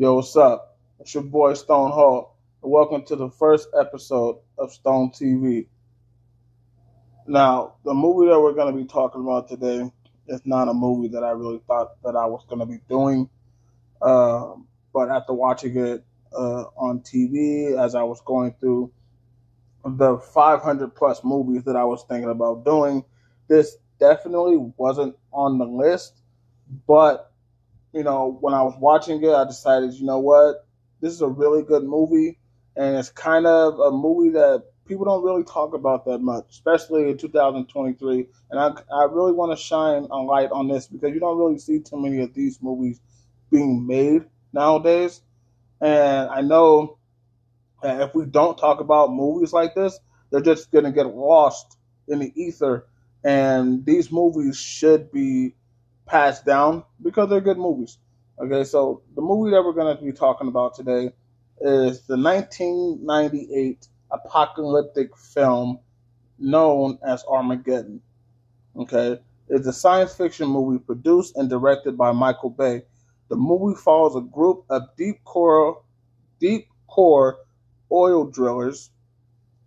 Yo, what's up? It's your boy Stone Hall, and welcome to the first episode of Stone TV. Now, the movie that we're going to be talking about today is not a movie that I really thought that I was going to be doing, but after watching it on TV as I was going through the 500 plus movies that I was thinking about doing, this definitely wasn't on the list, but when I was watching it, I decided, you know what, this is a really good movie, and it's kind of a movie that people don't really talk about that much, especially in 2023. And I really want to shine a light on this because you don't really see too many of these movies being made nowadays. And I know that if we don't talk about movies like this, they're just going to get lost in the ether. And these movies should be passed down because they're good movies. Okay, so the movie that we're going to be talking about today is the 1998 apocalyptic film known as Armageddon. Okay, it's a science fiction movie produced and directed by Michael Bay. The movie follows a group of deep core oil drillers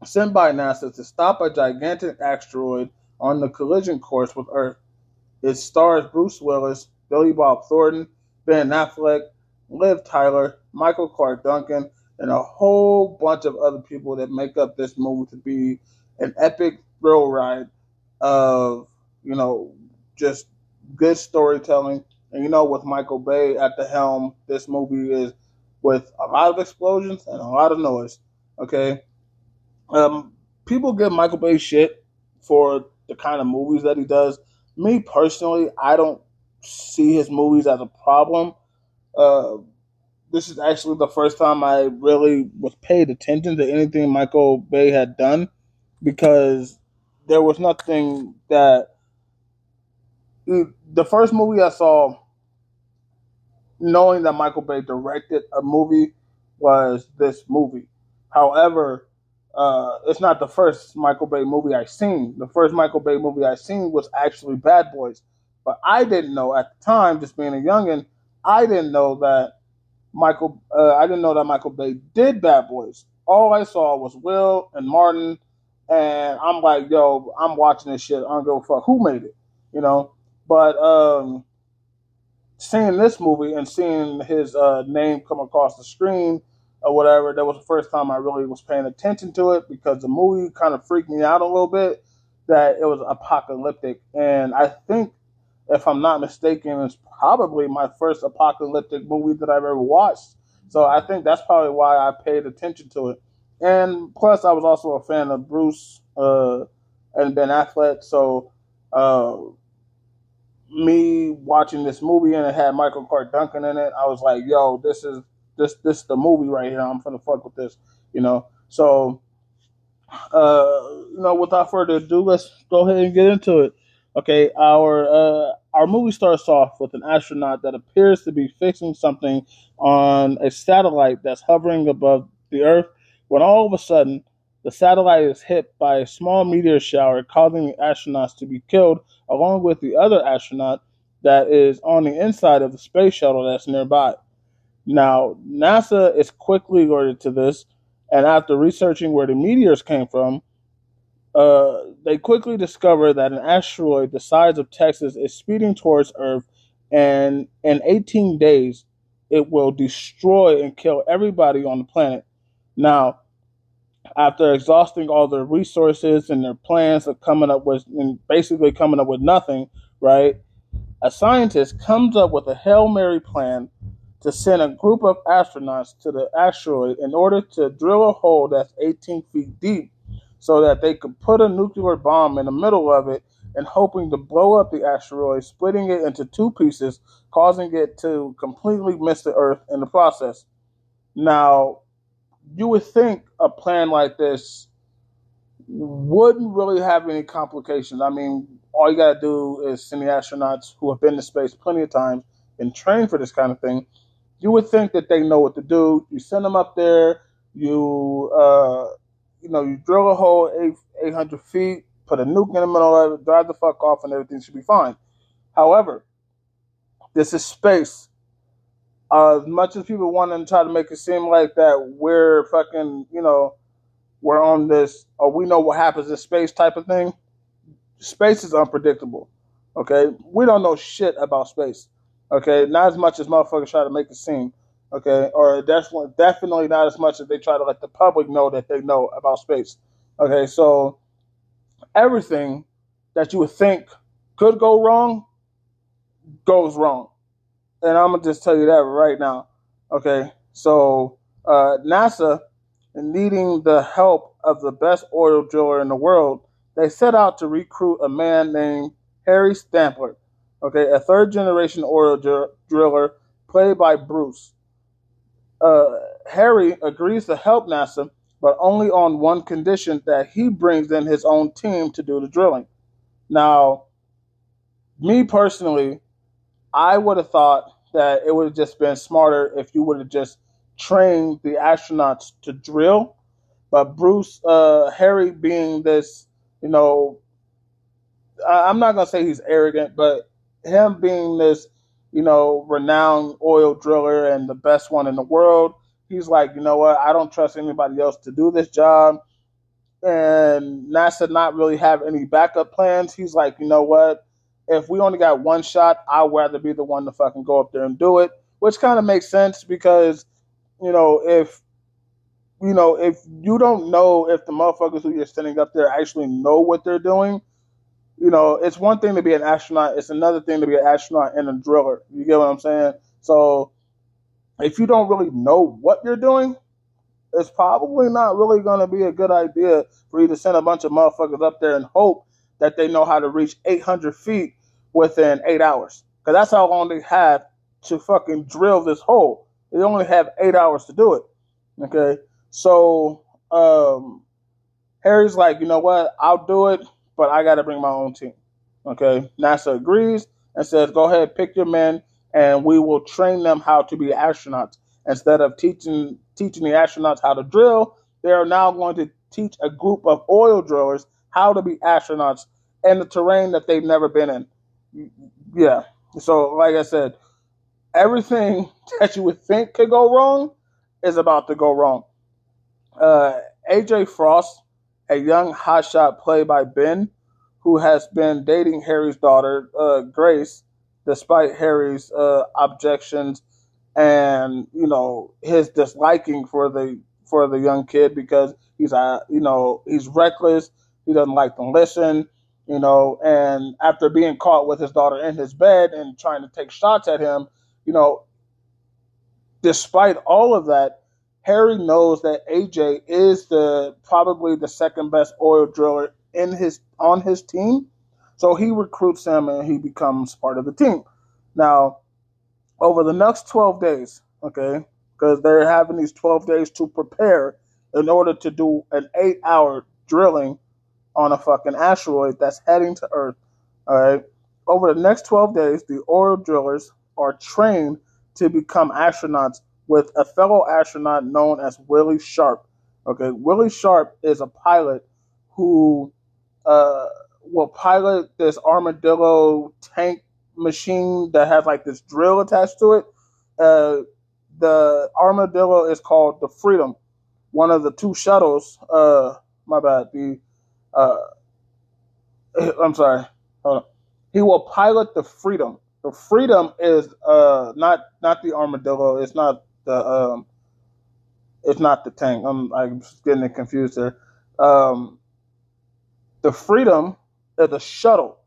sent by NASA to stop a gigantic asteroid on the collision course with Earth. It stars Bruce Willis, Billy Bob Thornton, Ben Affleck, Liv Tyler, Michael Clark Duncan, and a whole bunch of other people that make up this movie to be an epic thrill ride of, just good storytelling. And with Michael Bay at the helm, this movie is with a lot of explosions and a lot of noise. Okay, people give Michael Bay shit for the kind of movies that he does. Me personally, I don't see his movies as a problem. Uh, this is actually the first time I really was paid attention to anything Michael Bay had done because there was nothing that the first movie I saw, knowing that Michael Bay directed a movie, was this movie. However, it's not the first Michael Bay movie I seen. The first Michael Bay movie I seen was actually Bad Boys, but I didn't know at the time, just being a youngin, I didn't know that I didn't know that Michael Bay did Bad Boys. All I saw was Will and Martin, and I'm like, yo, I'm watching this shit. I don't give a fuck who made it, you know. But seeing this movie and seeing his name come across the screen or whatever, that was the first time I really was paying attention to it because the movie kind of freaked me out a little bit that it was apocalyptic. And I think, if I'm not mistaken, it's probably my first apocalyptic movie that I've ever watched. So I think that's probably why I paid attention to it. And plus, I was also a fan of Bruce and Ben Affleck. So uh, me watching this movie and it had Michael Clark Duncan in it, I was like, yo, this the movie right here. I'm gonna fuck with this, you know. So without further ado, let's go ahead and get into it. Okay, our movie starts off with an astronaut that appears to be fixing something on a satellite that's hovering above the Earth. When all of a sudden, the satellite is hit by a small meteor shower, causing the astronauts to be killed, along with the other astronaut that is on the inside of the space shuttle that's nearby. Now, NASA is quickly alerted to this, and after researching where the meteors came from, they quickly discover that an asteroid the size of Texas is speeding towards Earth, and in 18 days, it will destroy and kill everybody on the planet. Now, after exhausting all their resources and their plans of coming up with, and basically coming up with nothing, right? A scientist comes up with a Hail Mary plan to send a group of astronauts to the asteroid in order to drill a hole that's 18 feet deep so that they could put a nuclear bomb in the middle of it and hoping to blow up the asteroid, splitting it into two pieces, causing it to completely miss the Earth in the process. Now, you would think a plan like this wouldn't really have any complications. I mean, all you got to do is send the astronauts who have been to space plenty of times and train for this kind of thing. You would think that they know what to do. You send them up there. You drill a hole 800 feet, put a nuke in the middle of it, drive the fuck off, and everything should be fine. However, this is space. As much as people want to try to make it seem like that we're fucking, we're on this, or we know what happens in space type of thing. Space is unpredictable. Okay, we don't know shit about space. Okay, not as much as motherfuckers try to make it seem. Okay, or definitely not as much as they try to let the public know that they know about space. Okay, so everything that you would think could go wrong goes wrong, and I'm gonna just tell you that right now. Okay, so NASA, needing the help of the best oil driller in the world, they set out to recruit a man named Harry Stampler. Okay, a third generation oil driller played by Bruce. Harry agrees to help NASA, but only on one condition: that he brings in his own team to do the drilling. Now, me personally, I would have thought that it would have just been smarter if you would have just trained the astronauts to drill. But Harry being this, you know, I'm not gonna say he's arrogant, but him being this, renowned oil driller and the best one in the world, he's like, you know what? I don't trust anybody else to do this job. And NASA not really have any backup plans. He's like, you know what? If we only got one shot, I'd rather be the one to fucking go up there and do it. Which kind of makes sense because, if if you don't know if the motherfuckers who you're sending up there actually know what they're doing, it's one thing to be an astronaut. It's another thing to be an astronaut and a driller. You get what I'm saying? So if you don't really know what you're doing, it's probably not really going to be a good idea for you to send a bunch of motherfuckers up there and hope that they know how to reach 800 feet within 8 hours. Because that's how long they have to fucking drill this hole. They only have 8 hours to do it. Okay? So, Harry's like, you know what? I'll do it, but I got to bring my own team. Okay? NASA agrees and says, go ahead, pick your men, and we will train them how to be astronauts. Instead of teaching the astronauts how to drill, they are now going to teach a group of oil drillers how to be astronauts in the terrain that they've never been in. Yeah. So, like I said, everything that you would think could go wrong is about to go wrong. AJ Frost, a young hotshot played by Ben, who has been dating Harry's daughter, Grace, despite Harry's objections and his disliking for the young kid because he's reckless. He doesn't like to listen. And after being caught with his daughter in his bed and trying to take shots at him, despite all of that, Harry knows that AJ is probably the second best oil driller on his team. So he recruits him and he becomes part of the team. Now, over the next 12 days, okay, because they're having these 12 days to prepare in order to do an 8-hour drilling on a fucking asteroid that's heading to Earth. All right. Over the next 12 days, the oil drillers are trained to become astronauts with a fellow astronaut known as Willie Sharp. Okay, Willie Sharp is a pilot who will pilot this armadillo tank machine that has like this drill attached to it. The armadillo is called the Freedom. One of the two shuttles. My bad. I'm sorry. Hold on. He will pilot the Freedom. The Freedom is not the armadillo. It's not the tank. I'm getting it confused there. The Freedom is a shuttle,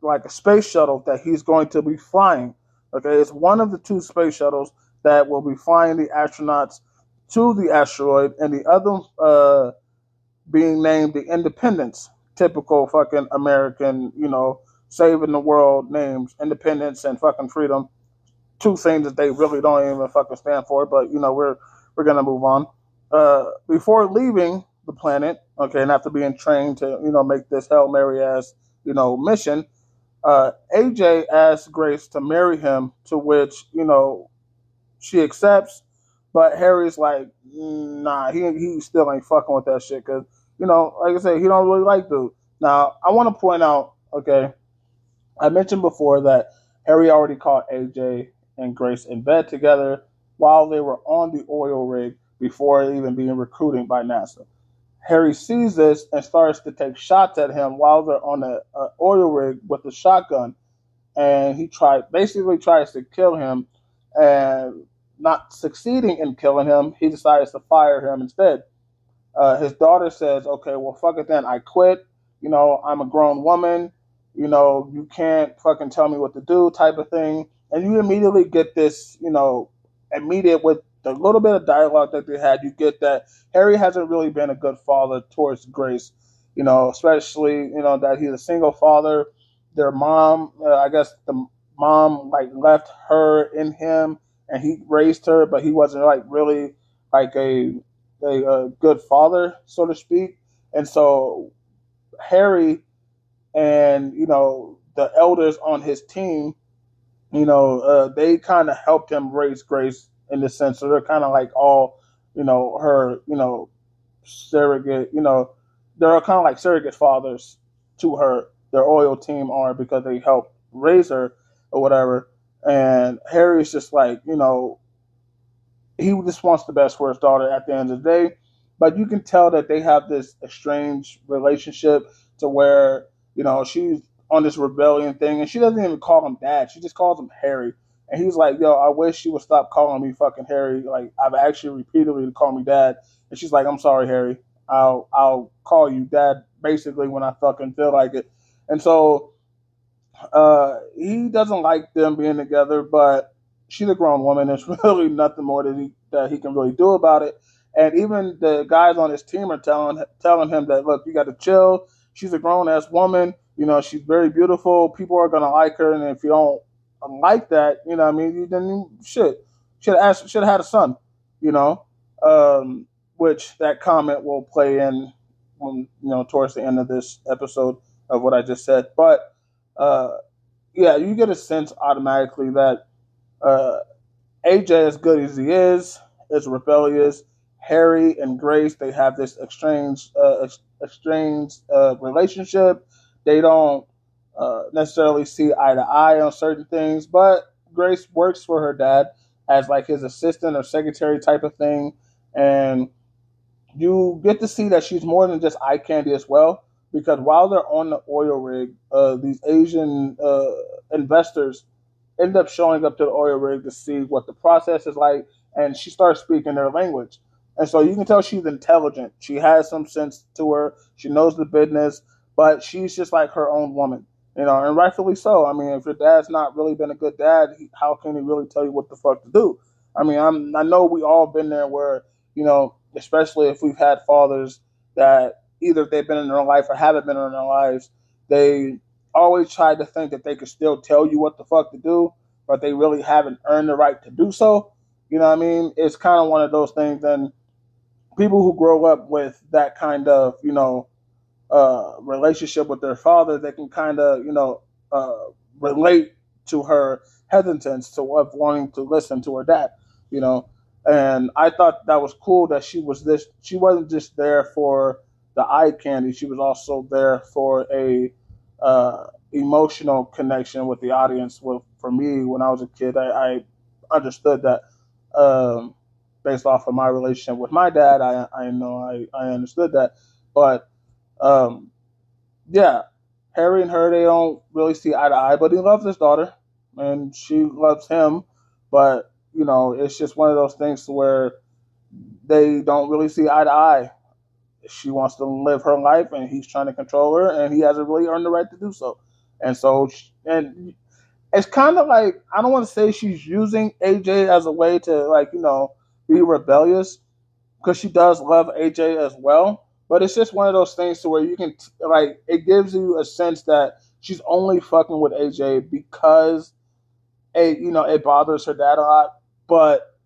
like a space shuttle that he's going to be flying. Okay, it's one of the two space shuttles that will be flying the astronauts to the asteroid, and the other being named the Independence. Typical fucking American, saving the world names, independence and fucking freedom. Two things that they really don't even fucking stand for, but we're gonna move on. Before leaving the planet, okay, and after being trained to make this Hail Mary ass mission, AJ asks Grace to marry him, to which she accepts, but Harry's like, nah, he still ain't fucking with that shit because like I said, he don't really like dude. Now I want to point out, okay, I mentioned before that Harry already caught AJ and Grace in bed together while they were on the oil rig before even being recruited by NASA. Harry sees this and starts to take shots at him while they're on the oil rig with a shotgun, and he basically tries to kill him, and not succeeding in killing him, he decides to fire him instead. His daughter says, "Okay, well, fuck it then. I quit. I'm a grown woman. You can't fucking tell me what to do," type of thing. And you immediately get this, immediate with the little bit of dialogue that they had. You get that Harry hasn't really been a good father towards Grace. Especially that he's a single father. Their mom, I guess the mom like left her in him, and he raised her, but he wasn't like really like a good father, so to speak. And so Harry and the elders on his team, they kind of helped him raise Grace in this sense. So they're kind of like all, her, surrogate, they're kind of like surrogate fathers to her. Their oil team are, because they helped raise her or whatever. And Harry's just like, he just wants the best for his daughter at the end of the day. But you can tell that they have this estranged relationship to where, she's on this rebellion thing, and she doesn't even call him dad. She just calls him Harry. And he's like, "Yo, I wish you would stop calling me fucking Harry. Like, I've actually repeatedly to call me dad." And she's like, "I'm sorry, Harry. I'll call you dad basically when I fucking feel like it." And so he doesn't like them being together, but she's a grown woman. There's really nothing more that he can really do about it. And even the guys on his team are telling him that, look, you got to chill. She's a grown ass woman. She's very beautiful. People are gonna like her, and if you don't like that, then you should have had a son. You know, which that comment will play in when towards the end of this episode of what I just said. But yeah, you get a sense automatically that AJ, as good as he is rebellious. Harry and Grace, they have this estranged relationship. They don't necessarily see eye to eye on certain things, but Grace works for her dad as like his assistant or secretary type of thing, and you get to see that she's more than just eye candy as well. Because while they're on the oil rig, these Asian investors end up showing up to the oil rig to see what the process is like, and she starts speaking their language. And so you can tell she's intelligent. She has some sense to her. She knows the business, but she's just like her own woman, and rightfully so. I mean, if your dad's not really been a good dad, how can he really tell you what the fuck to do? I mean, I know we all been there where, especially if we've had fathers that either they've been in their life or haven't been in their lives, they always try to think that they could still tell you what the fuck to do, but they really haven't earned the right to do so. You know what I mean? It's kind of one of those things. And people who grow up with that kind of, relationship with their father, they can kind of, relate to her hesitance of wanting to listen to her dad, And I thought that was cool that she wasn't just there for the eye candy. She was also there for a emotional connection with the audience. For me, when I was a kid, I understood that. Based off of my relationship with my dad, I know I understood that. But yeah, Harry and her, they don't really see eye to eye, but he loves his daughter and she loves him. But it's just one of those things where they don't really see eye to eye. She wants to live her life, and he's trying to control her, and he hasn't really earned the right to do so. And so, and it's kind of like, I don't want to say she's using AJ as a way to be rebellious, because she does love AJ as well. But it's just one of those things to where you can it gives you a sense that she's only fucking with AJ because it bothers her dad a lot. But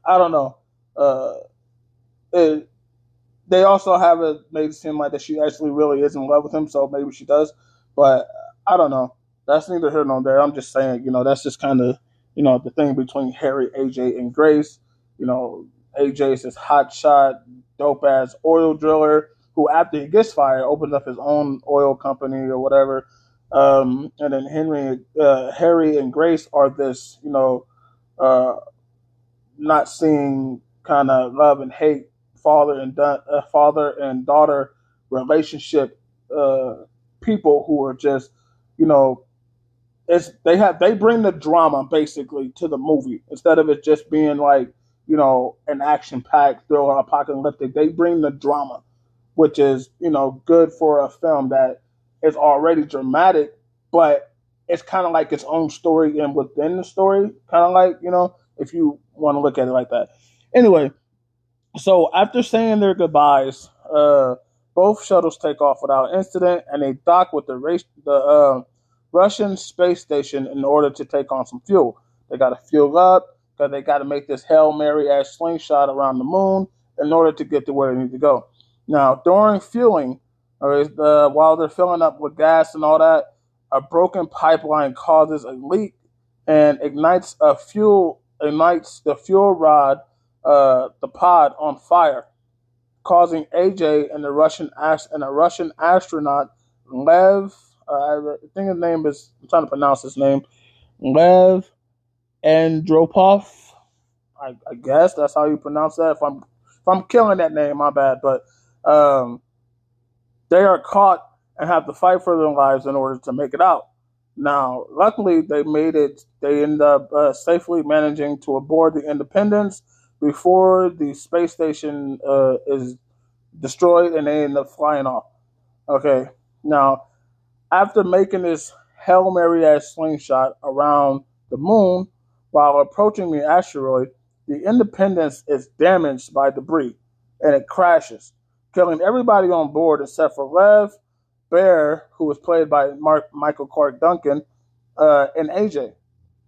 I don't know. They also have it made it seem like that she actually really is in love with him, so maybe she does. But I don't know. That's neither here nor there. I'm just saying, that's just kind of, the thing between Harry, AJ, and Grace. AJ is this hotshot, dope ass oil driller who, after he gets fired, opens up his own oil company or whatever. And then Harry and Grace are this, uh, not seeing kind of love and hate, father and daughter relationship, uh, people who are just, you know, they bring the drama basically to the movie instead of it just being like, an action packed thriller apocalyptic. They bring the drama, which is, good for a film that is already dramatic, but it's kind of like its own story and within the story, kind of like, if you want to look at it like that. Anyway, so after saying their goodbyes, both shuttles take off without incident, and they dock with the Russian space station in order to take on some fuel. They got to fuel up because they got to make this Hail Mary ass slingshot around the moon in order to get to where they need to go. Now, during fueling, while they're filling up with gas and all that, a broken pipeline causes a leak and ignites the fuel rod, the pod on fire, causing AJ and a Russian astronaut Lev. I think his name is. I'm trying to pronounce his name. Lev Andropov. I guess that's how you pronounce that. If I'm killing that name, my bad. But um, they are caught and have to fight for their lives in order to make it out. Now, luckily, they made it. They end up safely managing to aboard the Independence before the space station is destroyed, and they end up flying off. Okay, now after making this Hail Mary ass slingshot around the moon while approaching the asteroid, the Independence is damaged by debris and it crashes, killing everybody on board except for Lev, Bear, who was played by Michael Clark Duncan, and AJ.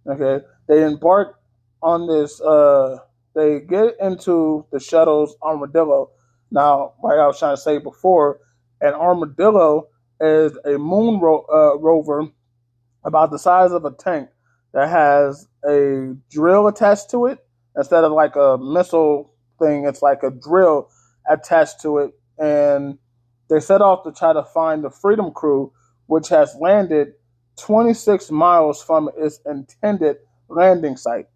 Okay, they embark on this. They get into the shuttle's Armadillo. Now, like I was trying to say before, an Armadillo is a moon rover about the size of a tank that has a drill attached to it. Instead of like a missile thing, it's like a drill attached to it. And they set off to try to find the Freedom Crew, which has landed 26 miles from its intended landing site.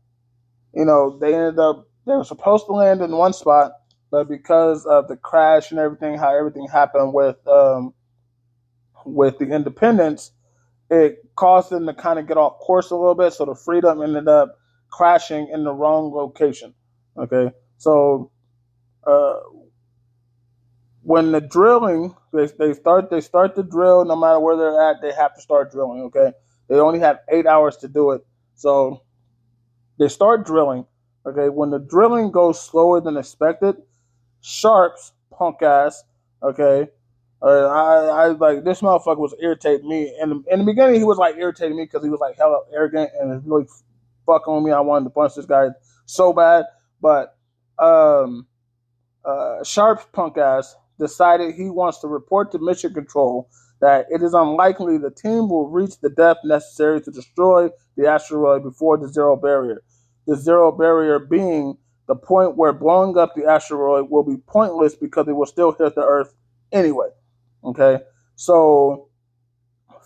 They were supposed to land in one spot, but because of the crash and everything, how everything happened with the Independence, it caused them to kind of get off course a little bit. So the Freedom ended up crashing in the wrong location. Okay, so when the drilling, they start the drill. No matter where they're at, they have to start drilling. Okay, they only have 8 hours to do it, so they start drilling. Okay, when the drilling goes slower than expected, Sharp's punk ass. Okay, I like this motherfucker was irritating me. And in the beginning, he was like irritating me because he was like hella arrogant and was really fucking with me. I wanted to punch this guy so bad, but Sharp's punk ass decided he wants to report to Mission Control that it is unlikely the team will reach the depth necessary to destroy the asteroid before the zero barrier. The zero barrier being the point where blowing up the asteroid will be pointless because it will still hit the Earth anyway. Okay, so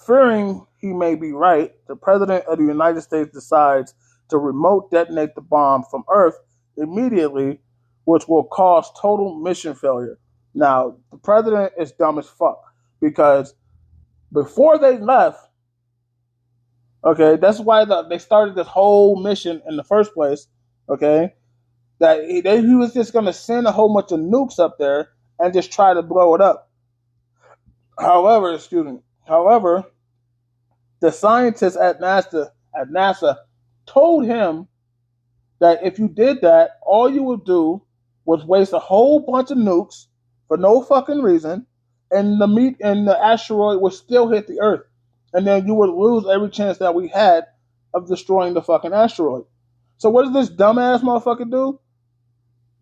fearing he may be right, the President of the United States decides to remote detonate the bomb from Earth immediately, which will cause total mission failure. Now, the President is dumb as fuck because before they left, okay, that's why they started this whole mission in the first place, okay, that he was just going to send a whole bunch of nukes up there and just try to blow it up. However, the scientists at NASA told him that if you did that, all you would do was waste a whole bunch of nukes for no fucking reason, and the asteroid would still hit the Earth, and then you would lose every chance that we had of destroying the fucking asteroid. So what does this dumbass motherfucker do?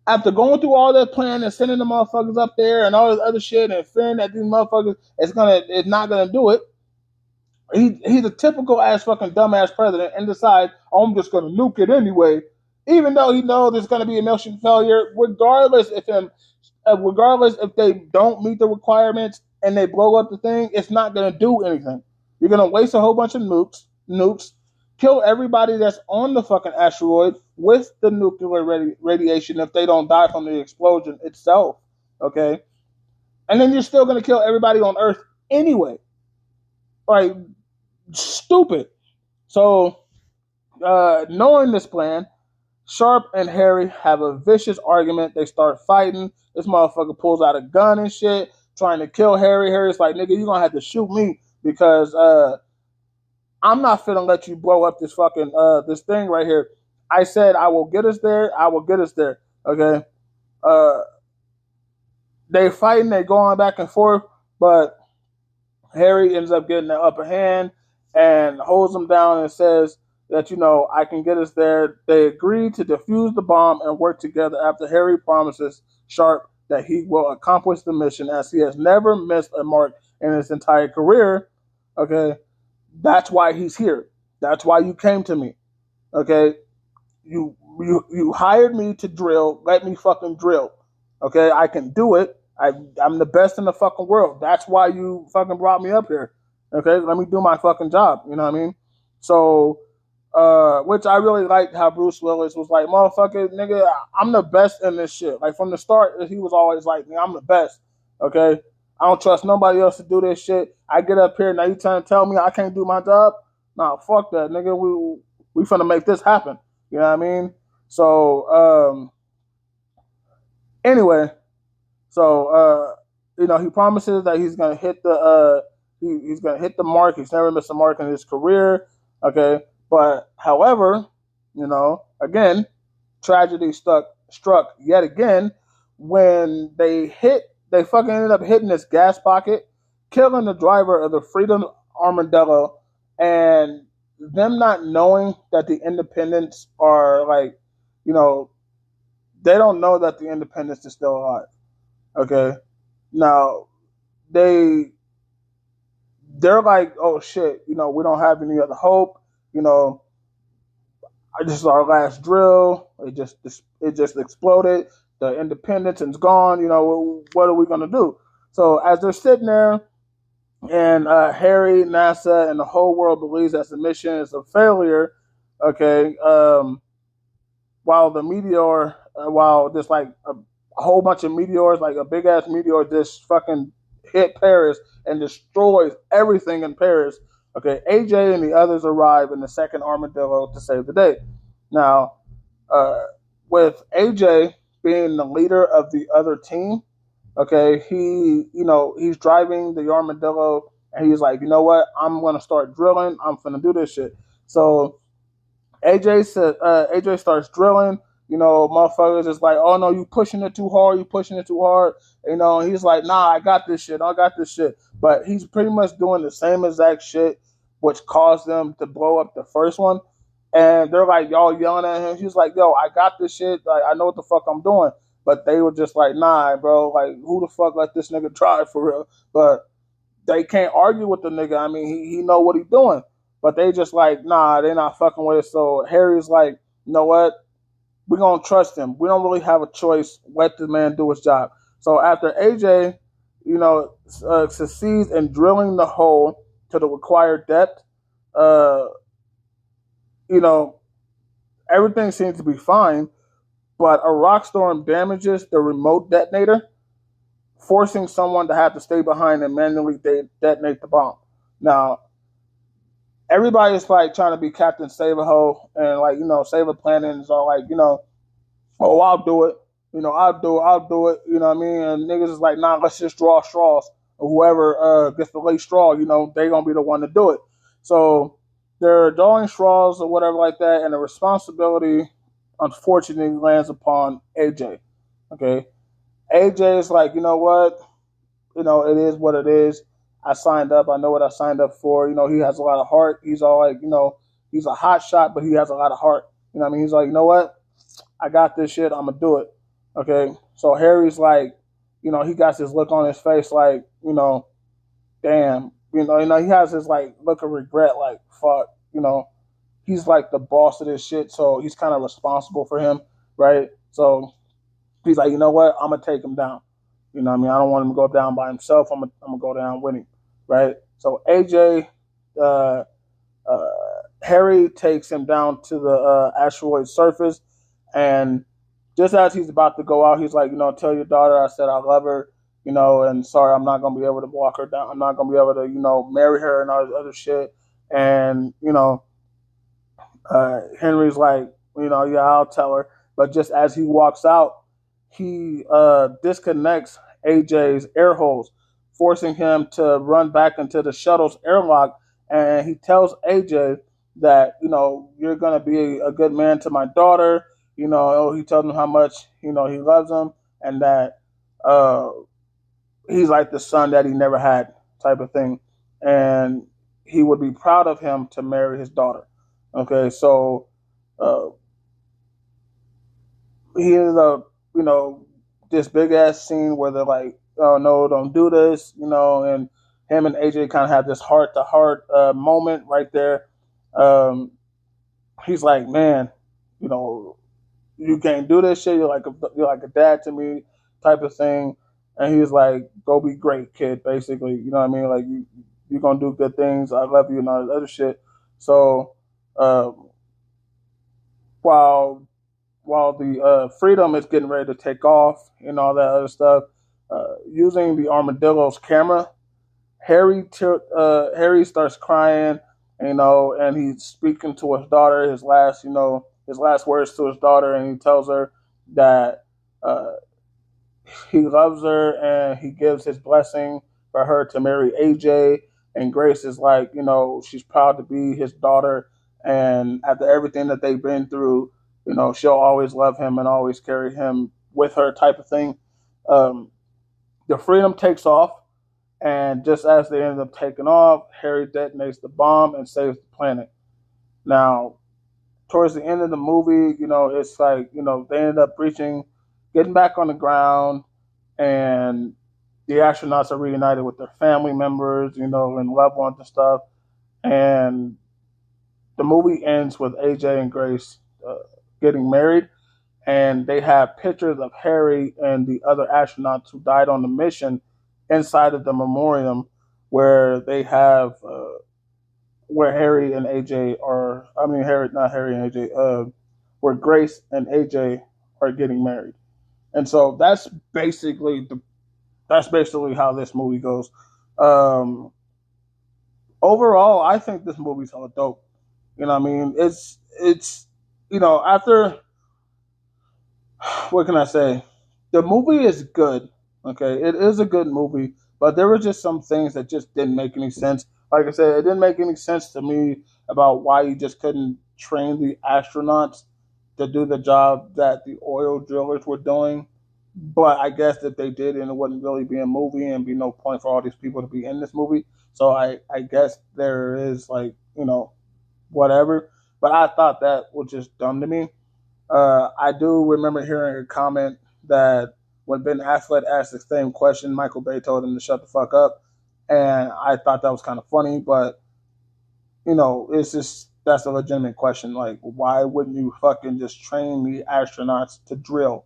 After going through all that plan and sending the motherfuckers up there and all this other shit and fearing that these motherfuckers is not gonna do it, he's a typical ass fucking dumbass president and decides, oh, I'm just gonna nuke it anyway, even though he knows there's gonna be a mission failure, regardless if they don't meet the requirements and they blow up the thing, it's not gonna do anything. You're gonna waste a whole bunch of nukes, kill everybody that's on the fucking asteroid with the nuclear radiation if they don't die from the explosion itself. Okay, and then you're still gonna kill everybody on Earth anyway. Like, stupid. So, knowing this plan, Sharp and Harry have a vicious argument. They start fighting. This motherfucker pulls out a gun and shit, trying to kill Harry. Harry's like, nigga, you're gonna have to shoot me because I'm not finna let you blow up this fucking this thing right here. I said I will get us there. I will get us there. Okay. Uh, they fighting. They going back and forth, but Harry ends up getting the upper hand and holds him down and says that, I can get us there. They agree to defuse the bomb and work together after Harry promises Sharp that he will accomplish the mission as he has never missed a mark in his entire career. Okay. That's why he's here. That's why you came to me. Okay. You hired me to drill. Let me fucking drill. Okay. I can do it. I'm the best in the fucking world. That's why you fucking brought me up here. Okay, let me do my fucking job. You know what I mean? So, which I really liked how Bruce Willis was like, motherfucker, nigga, I'm the best in this shit. Like, from the start, he was always like, I'm the best. Okay? I don't trust nobody else to do this shit. I get up here, now you trying to tell me I can't do my job? Nah, fuck that, nigga. We finna make this happen. You know what I mean? So, anyway, so, he promises that he's gonna hit the he's gonna hit the mark. He's never missed a mark in his career. Okay, but however, again, tragedy struck yet again when they fucking ended up hitting this gas pocket, killing the driver of the Freedom Armadillo, and them not knowing that the Independents are like, they don't know that the Independents is still alive. Okay, now they're like, oh shit, we don't have any other hope. This is our last drill. It just exploded. The Independence is gone. What are we gonna do? So as they're sitting there, and Harry, NASA, and the whole world believes that the mission is a failure. Okay, while there's like a whole bunch of meteors, like a big ass meteor, just fucking hit Paris and destroys everything in Paris. Okay, AJ and the others arrive in the second Armadillo to save the day. Now, with AJ being the leader of the other team, okay, he's driving the Armadillo, and he's like, you know what? I'm gonna start drilling. I'm gonna do this shit. So AJ starts drilling. Motherfuckers is like, oh no, you pushing it too hard. And he's like, nah, I got this shit. But he's pretty much doing the same exact shit, which caused them to blow up the first one. And they're like, y'all yelling at him. He's like, yo, I got this shit. Like, I know what the fuck I'm doing. But they were just like, nah, bro. Like, who the fuck let this nigga try for real? But they can't argue with the nigga. I mean, he know what he's doing. But they just like, nah, they're not fucking with it. So Harry's like, you know what? We're going to trust him. We don't really have a choice. Let the man do his job. So after AJ, succeeds in drilling the hole to the required depth, everything seems to be fine. But a rock storm damages the remote detonator, forcing someone to have to stay behind and manually detonate the bomb. Now, everybody's like trying to be Captain Save-A-Ho and like, save a planet, and it's all like, oh, I'll do it. I'll do it. You know what I mean? And niggas is like, nah, let's just draw straws. Or whoever gets the late straw, they gonna be the one to do it. So they're drawing straws or whatever like that, and the responsibility, unfortunately, lands upon AJ. Okay? AJ is like, you know what? It is what it is. I signed up. I know what I signed up for. He has a lot of heart. He's all like, he's a hot shot, but he has a lot of heart. You know what I mean? He's like, you know what? I got this shit. I'm going to do it. Okay. So Harry's like, he got this look on his face like, damn. He has this like look of regret, like, fuck, he's like the boss of this shit. So he's kind of responsible for him. Right. So he's like, you know what? I'm going to take him down. I don't want him to go down by himself. I'm gonna go down with him. Right? So AJ uh, uh, Harry takes him down to the asteroid surface, and just as he's about to go out, he's like, tell your daughter I said I love her, and sorry, I'm not gonna be able to walk her down. I'm not gonna be able to, marry her and all this other shit. And Henry's like, yeah, I'll tell her. But just as he walks out, he disconnects AJ's air holes, forcing him to run back into the shuttle's airlock. And he tells AJ that, you're going to be a good man to my daughter. He tells him how much, he loves him, and that uh, he's like the son that he never had, type of thing. And he would be proud of him to marry his daughter. Okay, so uh, he ended up, this big ass scene where they're like, "Oh no, don't do this," and him and AJ kind of have this heart to heart moment right there. Um, he's like, "Man, you know, you can't do this shit. You're like a dad to me," type of thing. And he's like, "Go be great, kid." Basically, you know what I mean? Like you're gonna do good things. I love you and all this other shit. So uh, while the Freedom is getting ready to take off and all that other stuff, using the armadillo's camera, Harry starts crying, and he's speaking to his daughter, his last words to his daughter, and he tells her that uh, he loves her and he gives his blessing for her to marry AJ. And Grace is like, she's proud to be his daughter, and after everything that they've been through, she'll always love him and always carry him with her, type of thing. Um, the Freedom takes off, and just as they end up taking off, Harry detonates the bomb and saves the planet. Now, towards the end of the movie, it's like, they ended up getting back on the ground, and the astronauts are reunited with their family members, and loved ones and stuff. And the movie ends with AJ and Grace getting married, and they have pictures of Harry and the other astronauts who died on the mission inside of the memoriam, where they have where Harry and AJ are. I mean, Harry, not Harry and AJ. Where Grace and AJ are getting married, and so that's basically how this movie goes. Um, Overall, I think this movie's hella dope. You know what I mean? It's after, what can I say? The movie is good. Okay, it is a good movie, but there were just some things that just didn't make any sense. Like I said, it didn't make any sense to me about why you just couldn't train the astronauts to do the job that the oil drillers were doing. But I guess that they did, and it wouldn't really be a movie, and be no point for all these people to be in this movie. So I guess there is, like, whatever. But I thought that was just dumb to me. I do remember hearing a comment that when Ben Affleck asked the same question, Michael Bay told him to shut the fuck up, and I thought that was kind of funny. But it's just, that's a legitimate question. Like, why wouldn't you fucking just train the astronauts to drill?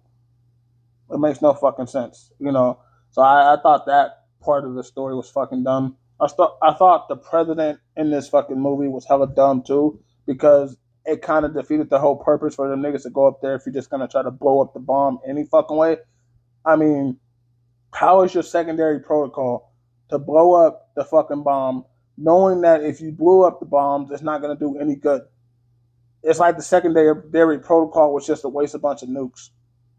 It makes no fucking sense. So I thought that part of the story was fucking dumb. I thought the president in this fucking movie was hella dumb too, because it kind of defeated the whole purpose for them niggas to go up there if you're just gonna try to blow up the bomb any fucking way. I mean, how is your secondary protocol to blow up the fucking bomb, knowing that if you blew up the bombs, it's not gonna do any good? It's like the secondary protocol was just to waste a bunch of nukes.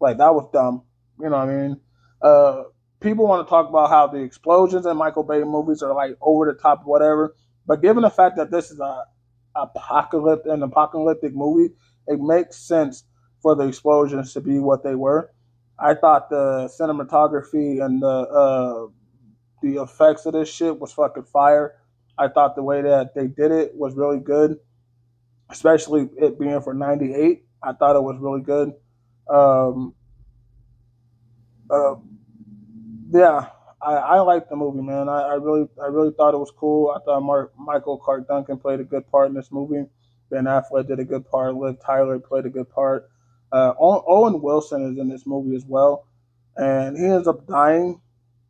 Like, that was dumb. You know what I mean? Uh, People want to talk about how the explosions in Michael Bay movies are like over the top, whatever. But given the fact that this is an apocalyptic movie, it makes sense for the explosions to be what they were. I thought the cinematography and the effects of this shit was fucking fire. I thought the way that they did it was really good, especially it being for '98. I thought it was really good. Um, uh, yeah, I liked the movie, man. I really thought it was cool. I thought Michael Clark Duncan played a good part in this movie. Ben Affleck did a good part. Liv Tyler played a good part. Owen Wilson is in this movie as well, and he ends up dying,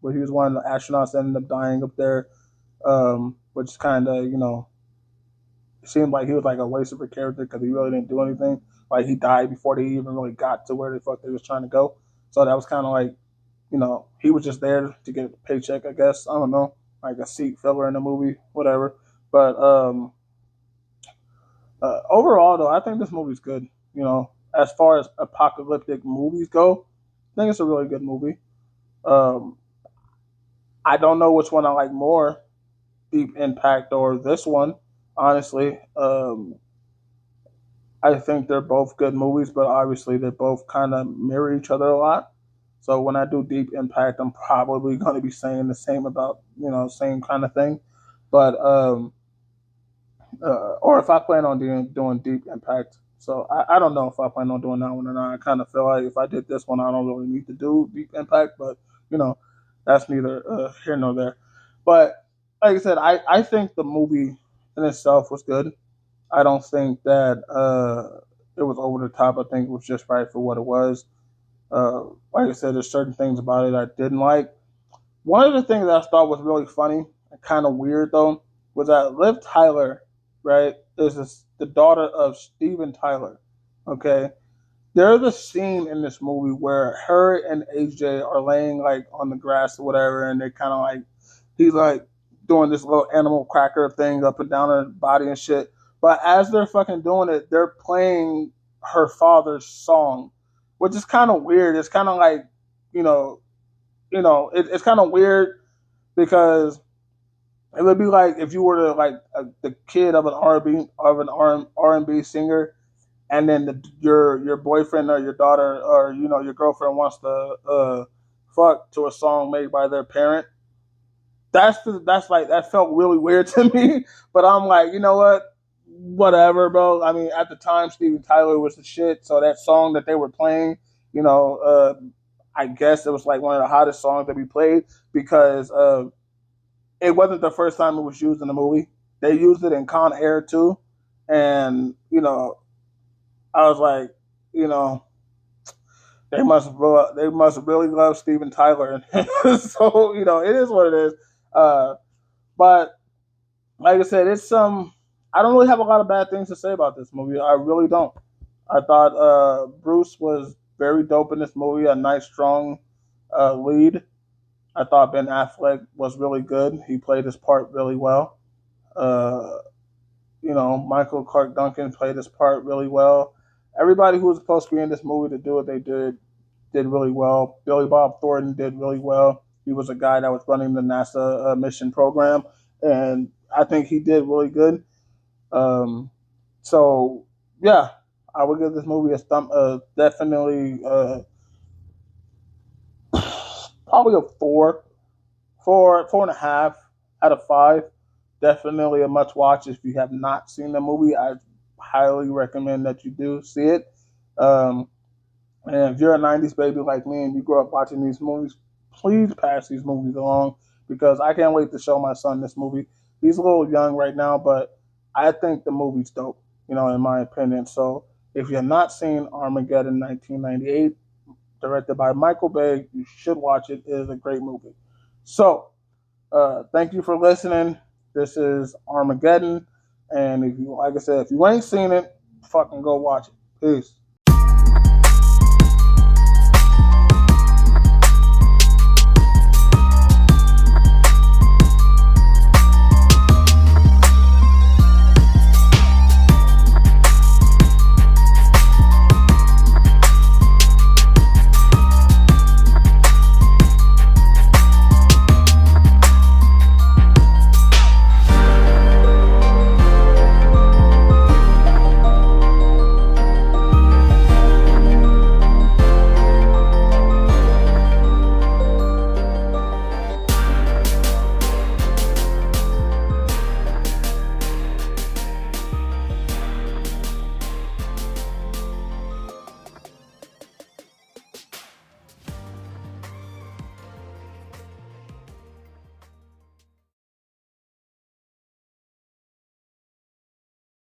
but he was one of the astronauts that ended up dying up there, which is kind of it seemed like he was like a waste of a character because he really didn't do anything. Like he died before they even really got to where the fuck they was trying to go. So that was kind of like, he was just there to get a paycheck, I guess. I don't know, like a seat filler in the movie, whatever. But overall, though, I think this movie's good. As far as apocalyptic movies go, I think it's a really good movie. Um, I don't know which one I like more, Deep Impact or this one. Honestly, I think they're both good movies, but obviously they both kind of mirror each other a lot. So when I do Deep Impact, I'm probably going to be saying the same about same kind of thing. But or if I plan on doing Deep Impact. So I don't know if I plan on doing that one or not. I kind of feel like if I did this one, I don't really need to do Deep Impact, but you know, that's neither here nor there. But like I said, I think the movie in itself was good. I don't think that it was over the top. I think it was just right for what it was. Like I said, there's certain things about it I didn't like. One of the things that I thought was really funny and kind of weird though was that Liv Tyler, right, the daughter of Steven Tyler. Okay, there's a scene in this movie where her and AJ are laying like on the grass or whatever, and they kind of like he's like doing this little animal cracker thing up and down her body and shit. But as they're fucking doing it, they're playing her father's song, which is kind of weird. It's kind of like you know, it's kind of weird because it would be like if you were to like the kid of an R&B singer, and then your boyfriend or your daughter or your girlfriend wants to fuck to a song made by their parent. That's like that felt really weird to me. But I'm like, you know what? Whatever, bro. I mean, at the time, Steven Tyler was the shit. So that song that they were playing, you know, I guess it was like one of the hottest songs that we played because it wasn't the first time it was used in the movie. They used it in Con Air too, and I was like, you know, they must really love Steven Tyler, so it is what it is. But like I said, it's some. I don't really have a lot of bad things to say about this movie. I really don't. I thought Bruce was very dope in this movie, a nice, strong lead. I thought Ben Affleck was really good. He played his part really well. Uh, Michael Clark Duncan played his part really well. Everybody who was supposed to be in this movie to do what they did really well. Billy Bob Thornton did really well. He was a guy that was running the NASA mission program, and I think he did really good. Um, so yeah, I would give this movie a definitely probably a four and a half out of five. Definitely a must watch if you have not seen the movie. I highly recommend that you do see it. Um, and if you're a '90s baby like me and you grew up watching these movies, please pass these movies along because I can't wait to show my son this movie. He's a little young right now, but I think the movie's dope, in my opinion. So if you're not seen Armageddon 1998, directed by Michael Bay, you should watch it. It is a great movie. So thank you for listening. This is Armageddon. And if you, like I said, if you ain't seen it, fucking go watch it. Peace.